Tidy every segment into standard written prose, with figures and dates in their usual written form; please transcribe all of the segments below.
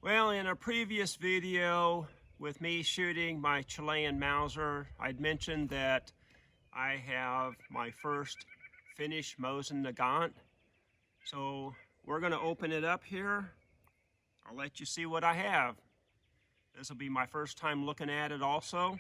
Well, in a previous video with me shooting my Chilean Mauser, I'd mentioned that I have my first Finnish Mosin Nagant. So we're going to open it up here. I'll let you see what I have. This will be my first time looking at it also.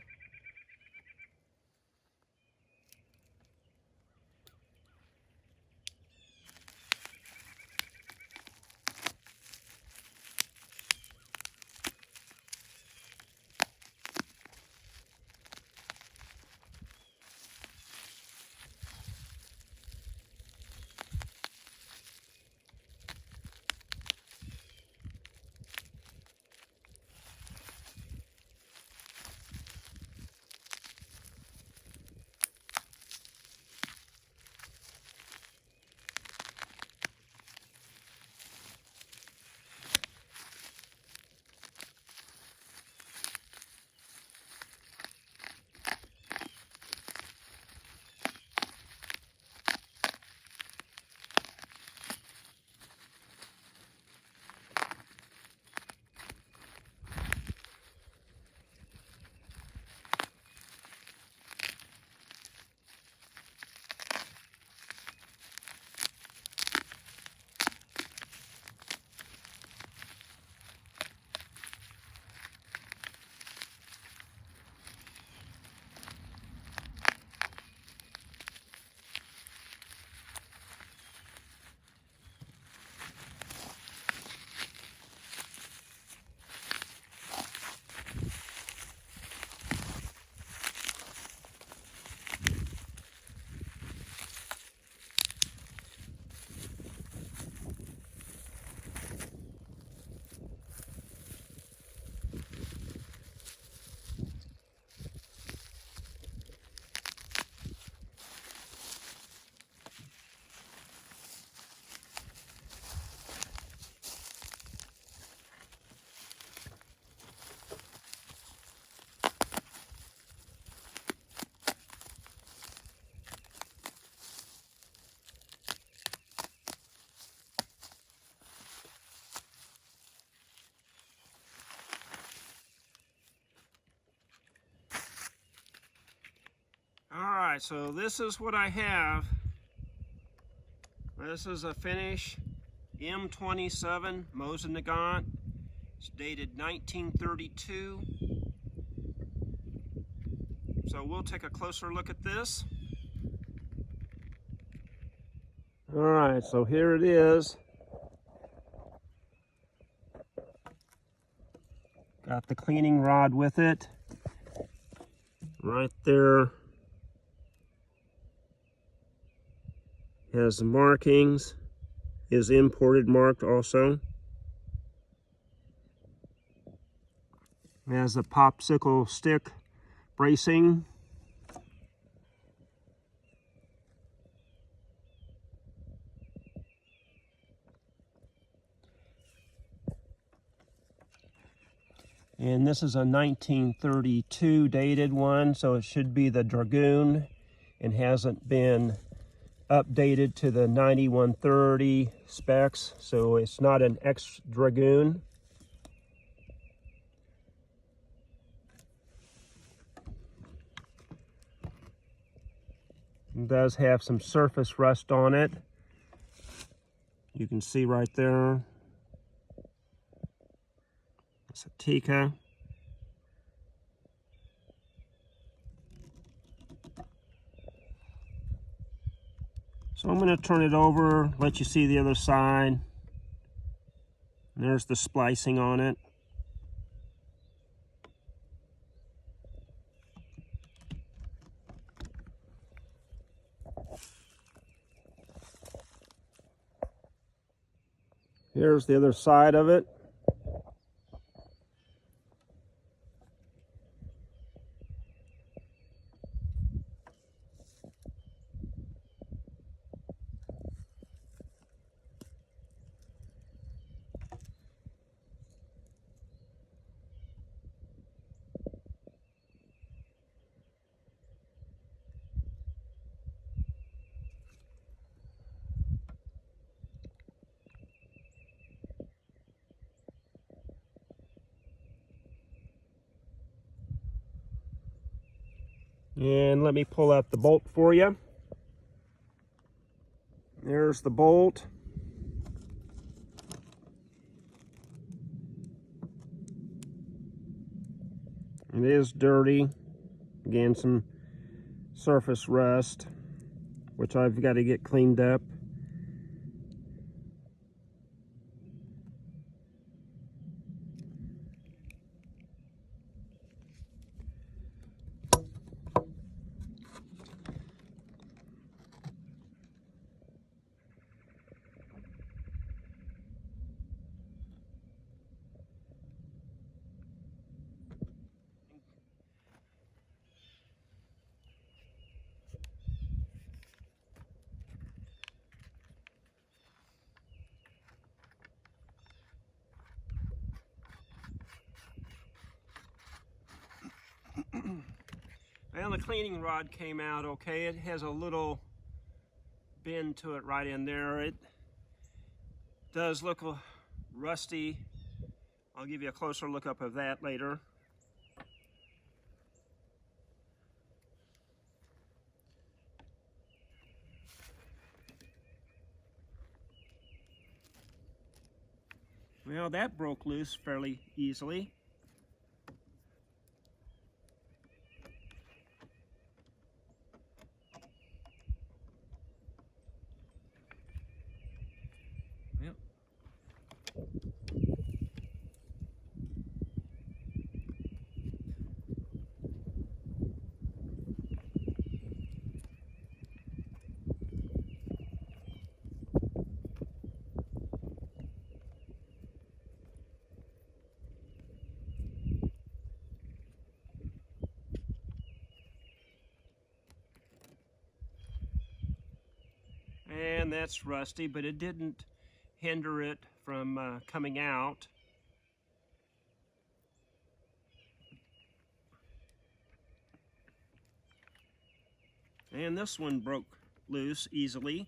Alright, so this is what I have. This is a Finnish M27 Mosin Nagant. It's dated 1932. So we'll take a closer look at this. Alright, so here it is. Got the cleaning rod with it. Right there. Has the markings, is imported marked also. Has a popsicle stick bracing. And this is a 1932 dated one, so it should be the Dragoon and hasn't been updated to the 9130 specs, so it's not an X Dragoon. It does have some surface rust on it. You can see right there. It's a Tikka. So I'm going to turn it over, let you see the other side. And there's the splicing on it. Here's the other side of it. And let me pull out the bolt for you. There's the bolt. It is dirty. Again, some surface rust, which I've got to get cleaned up. Well, the cleaning rod came out okay. It has a little bend to it right in there. It does look rusty. I'll give you a closer look up of that later. Well, that broke loose fairly easily. Yep. And that's rusty, but it didn't hinder it from coming out. And this one broke loose easily.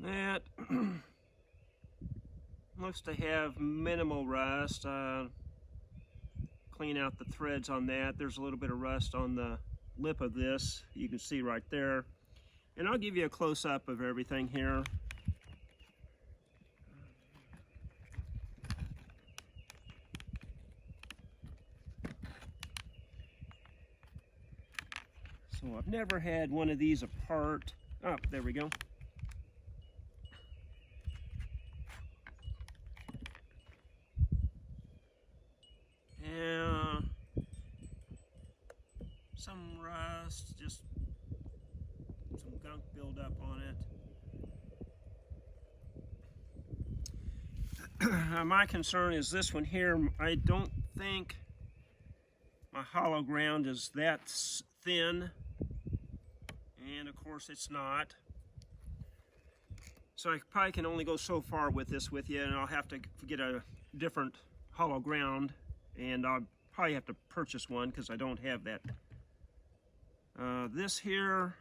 That looks to have minimal rust. Clean out the threads on that. There's a little bit of rust on the lip of this. You can see right there. And I'll give you a close-up of everything here. So I've never had one of these apart. Oh, there we go. Some rust, just some gunk buildup on it. My concern is this one here. I don't think my hollow ground is that thin, and of course it's not. So I probably can only go so far with this with you, and I'll have to get a different hollow ground, and I'll probably have to purchase one because I don't have that. This here,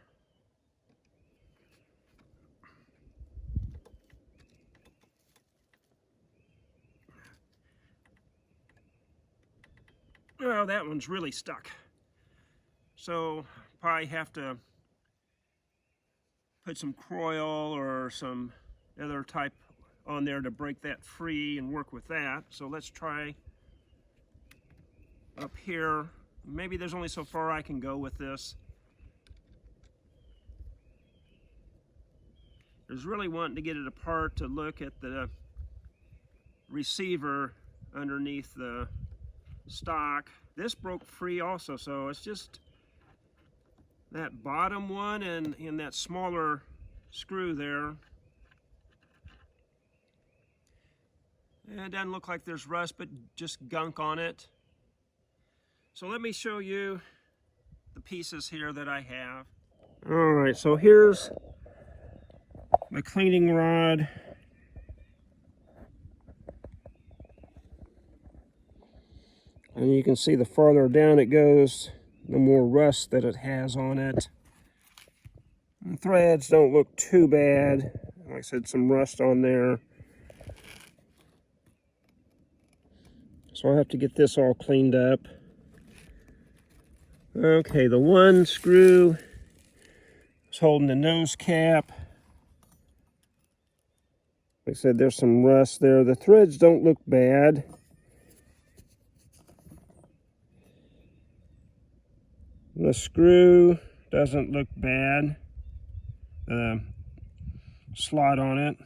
well, that one's really stuck. So probably have to put some Croil or some other type on there to break that free and work with that. So let's try up here. Maybe there's only so far I can go with this. I was really wanting to get it apart to look at the receiver underneath the stock. This broke free also, so it's just that bottom one and that smaller screw there. It doesn't look like there's rust, but just gunk on it. So let me show you the pieces here that I have. All right, so here's the cleaning rod. And you can see the farther down it goes, the more rust that it has on it. The threads don't look too bad. Like I said, some rust on there. So I'll have to get this all cleaned up. Okay, the one screw is holding the nose cap. Like I said, there's some rust there. The threads don't look bad. The screw doesn't look bad. The slot on it.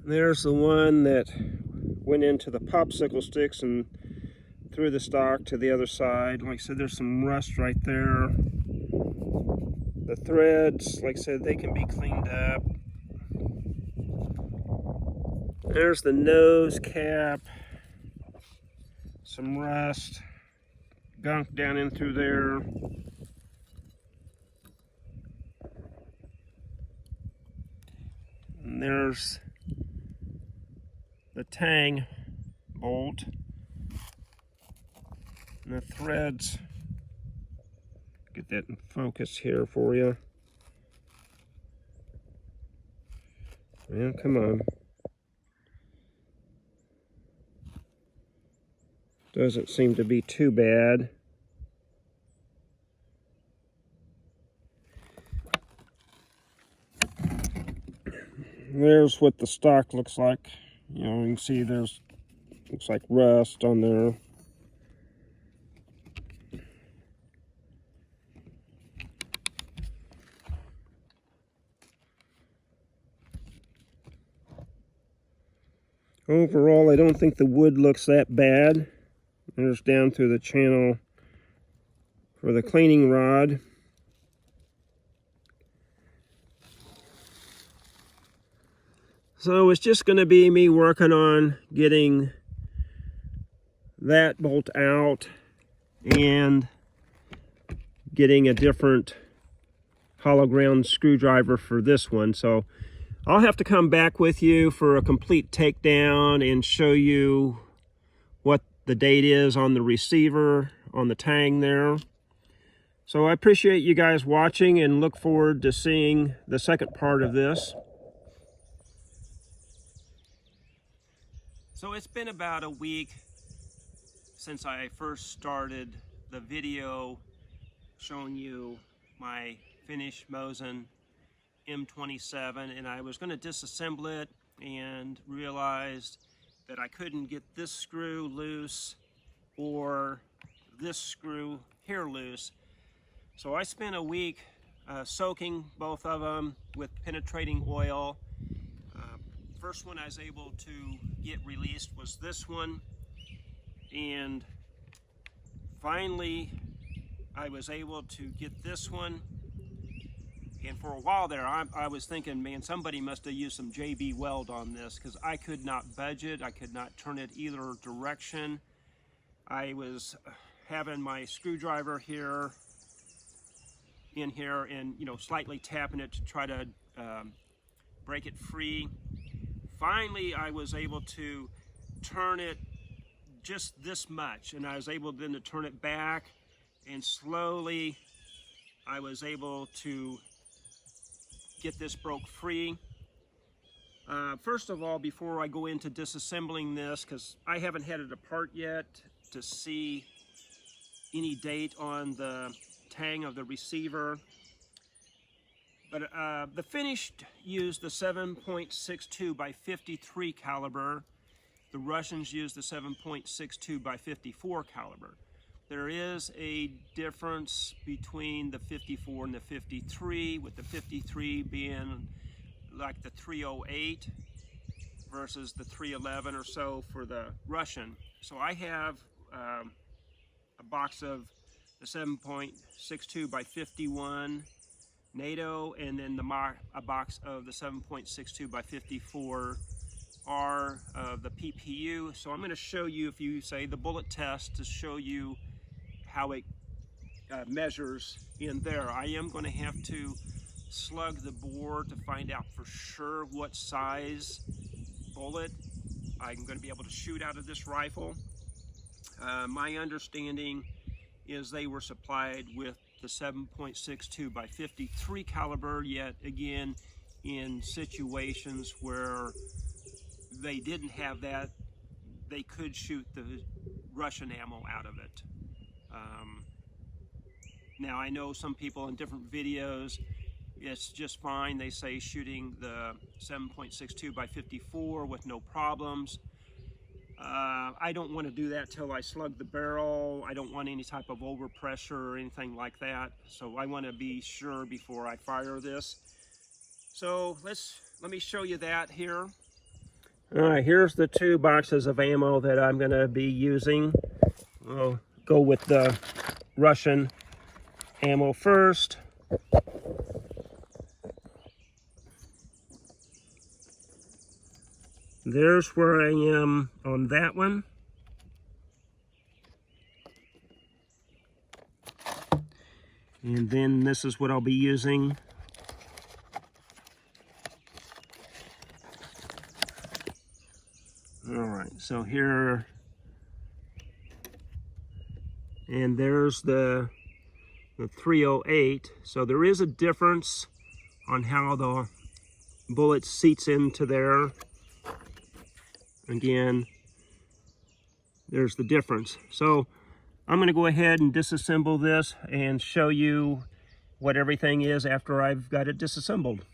There's the one that went into the popsicle sticks and through the stock to the other side. Like I said, there's some rust right there. The threads, like I said, they can be cleaned up. There's the nose cap. Some rust. Gunk down in through there. And there's the tang bolt. And the threads. Get that in focus here for you. Yeah, come on. Doesn't seem to be too bad. There's what the stock looks like. You know, you can see there's, looks like rust on there. Overall, I don't think the wood looks that bad. There's down through the channel for the cleaning rod. So it's just going to be me working on getting that bolt out and getting a different hollow ground screwdriver for this one. So I'll have to come back with you for a complete takedown and show you what the date is on the receiver, on the tang there. So I appreciate you guys watching and look forward to seeing the second part of this. So it's been about a week since I first started the video showing you my Finnish Mosin M27, and I was going to disassemble it and realized that I couldn't get this screw loose or this screw here loose. So I spent a week soaking both of them with penetrating oil. First one I was able to get released was this one, and finally I was able to get this one. And for a while there, I was thinking, man, somebody must have used some JB Weld on this, because I could not budge it. I could not turn it either direction. I was having my screwdriver here, in here, and slightly tapping it to try to break it free. Finally, I was able to turn it just this much, and I was able then to turn it back, and slowly I was able to get this broke free. First of all, before I go into disassembling this, because I haven't had it apart yet to see any date on the tang of the receiver, but the Finnish used the 7.62 by 53 caliber. The Russians used the 7.62 by 54 caliber. There is a difference between the 54 and the 53, with the 53 being like the 308 versus the 311 or so for the Russian. So I have a box of the 7.62 by 51 NATO, and then a box of the 7.62 by 54 R of the PPU. So I'm going to show you, if you say the bullet test, to show you how it measures in there. I am going to have to slug the bore to find out for sure what size bullet I'm going to be able to shoot out of this rifle. My understanding is they were supplied with the 7.62 by 53 caliber, yet again, in situations where they didn't have that, they could shoot the Russian ammo out of it. Now I know some people in different videos, it's just fine. They say shooting the 7.62 by 54 with no problems. I don't want to do that till I slug the barrel. I don't want any type of overpressure or anything like that. So I want to be sure before I fire this. So let me show you that here. All right, here's the 2 boxes of ammo that I'm going to be using. I'll go with the Russian ammo first. There's where I am on that one. And then this is what I'll be using. All right, so here, and there's the 308. So there is a difference on how the bullet seats into there. Again, there's the difference. So I'm going to go ahead and disassemble this and show you what everything is after I've got it disassembled.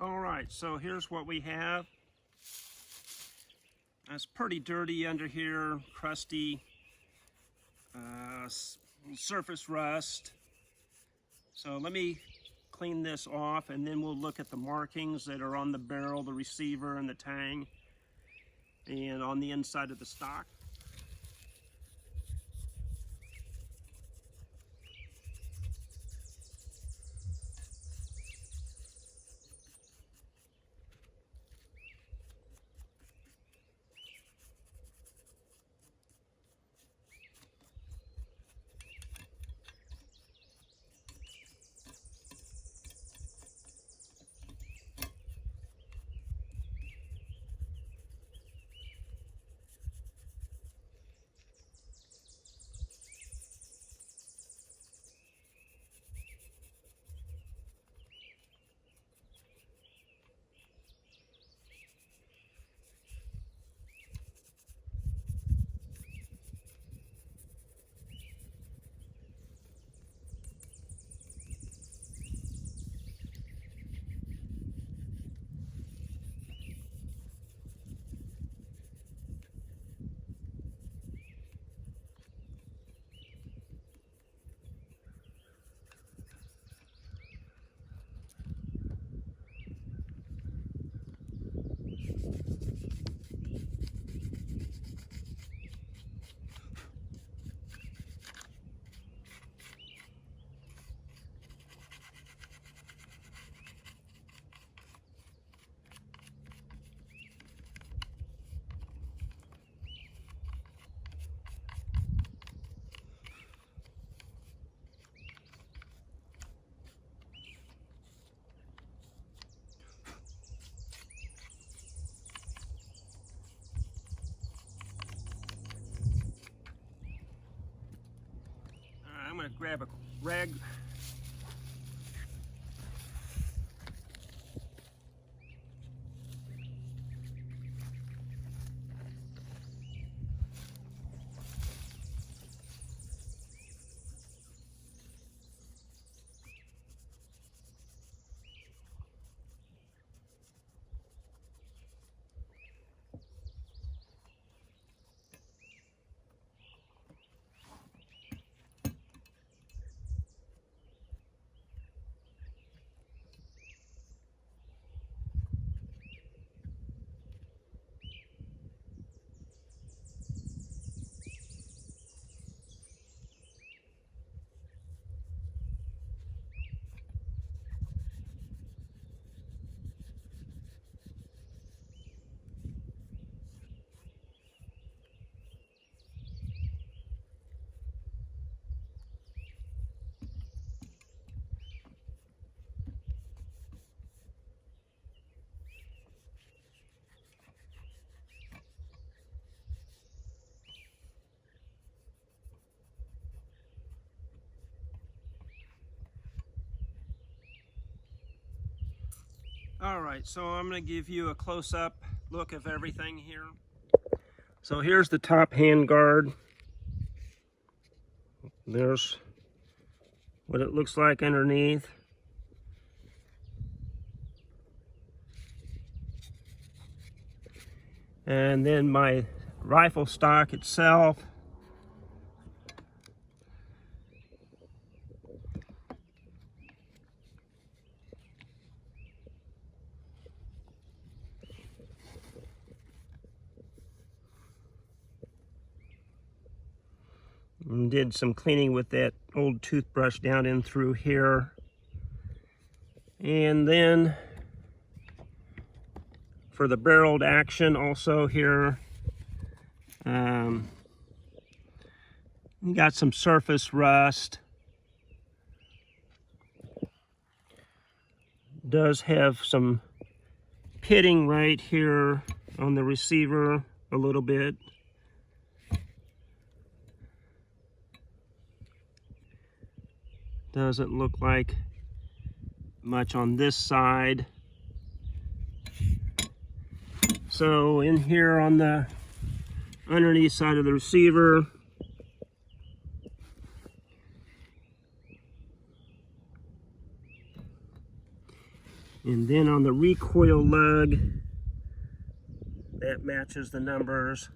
All right, so here's what we have. It's pretty dirty under here, crusty, surface rust. So let me clean this off, and then we'll look at the markings that are on the barrel, the receiver, and the tang, and on the inside of the stock. I'm going to grab a rag. All right, so I'm going to give you a close-up look of everything here. So here's the top hand guard. There's what it looks like underneath. And then my rifle stock itself. And did some cleaning with that old toothbrush down in through here. And then for the barreled action also here, you got some surface rust. Does have some pitting right here on the receiver a little bit. Doesn't look like much on this side. So in here on the underneath side of the receiver, And then on the recoil lug, that matches the numbers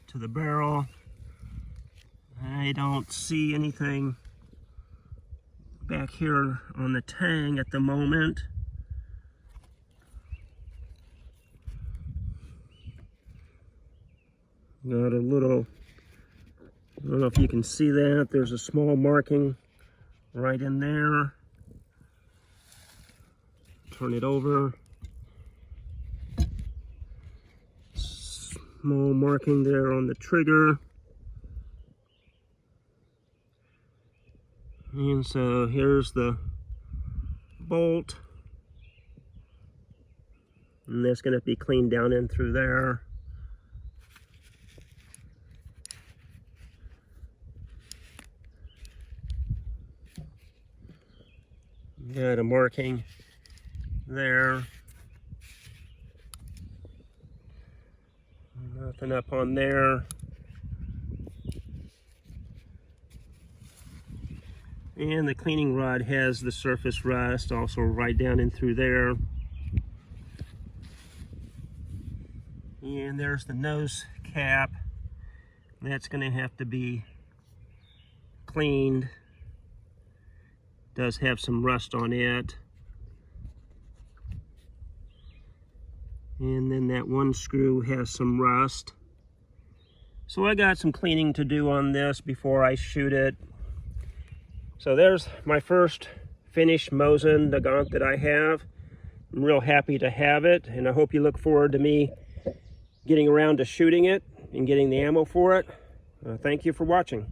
to the barrel. I don't see anything back here on the tang at the moment. Got a little, I don't know if you can see that, there's a small marking right in there. Turn it over. Small marking there on the trigger. And so here's the bolt. And that's going to be cleaned down in through there. Got a marking there. Nothing up on there. And the cleaning rod has the surface rust also right down in through there. And there's the nose cap. That's going to have to be cleaned. Does have some rust on it. And then that one screw has some rust. So I got some cleaning to do on this before I shoot it. So there's my first Finnish Mosin Nagant that I have. I'm real happy to have it, and I hope you look forward to me getting around to shooting it and getting the ammo for it. Thank you for watching.